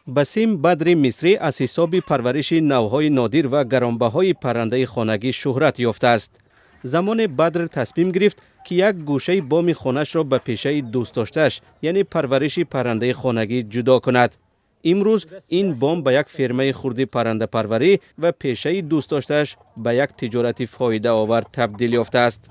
басим бадри мисрӣ аз ҳисоби парвариши навъҳои нодир ва гаронбаҳои паррандаи хонагӣ шӯҳрат ёфтааст. замоне бадр тасмим гирифт ки як гӯшаи боми хонашро ба пешаи дӯстдоштааш яъне парвариши паррандаи хонагӣ ҷудо кунад. имрӯз ин бом ба як фермаи хурди паррандапарварӣ ва пешаи дӯстдоштааш ба як тиҷорати фоидаовар табдил ёфтааст.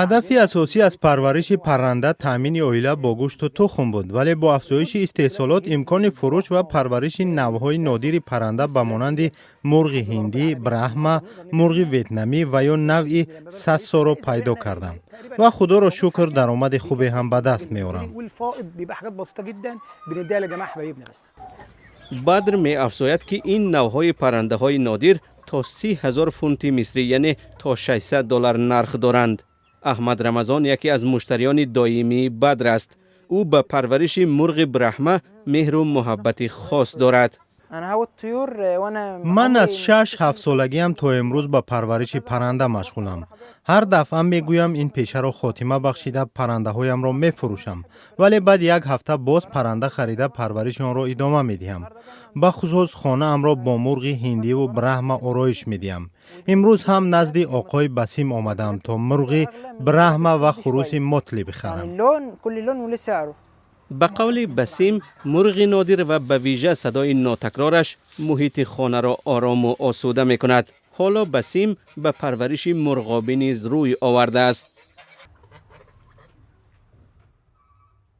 ҳадафи асосӣ аз парвариши парранда таъмини оила бо гӯшту тухм буд, вале бо афзоиши истеҳсолот имкони фурӯш ва парвариши навъҳои нодири парранда ба монанди мурғи ҳиндӣ, брахма, мурғи ветнамӣ ва ё навъи сассоро пайдо кардам ва худоро шукр даромади хубе ҳам ба даст меорам. бадр меафзояд ки ин навъҳои паррандаҳои нодир то 30,000 фунти мисрӣ яъне то $600 нарх доранд. аҳмад рамазон яке аз муштариёни доимии бадр аст. ӯ ба парвариши мурғи брахма меҳру муҳаббати хос дорад. ман аз 6-7 солагиам то имрӯз ба парвариши парранда машғулам. ҳар дафъа мегӯям ин пешаро хотима бахшида паррандаҳоямро мефурӯшам, вале баъди як ҳафта боз парранда харида парвариши онро идома медиҳам. ба хусус хонаамро бо мурғи ҳиндиву брахма ороиш медиҳам. имрӯз ҳам назди оқои Басим омадам то мурғи брахма ва хурӯси мотли бихарам. ба қавли басим мурғи нодир ва ба вижа садои нотакрораш муҳити хонаро орому осуда мекунад. ҳоло басим ба парвариши мурғобӣ низ рӯй овардааст.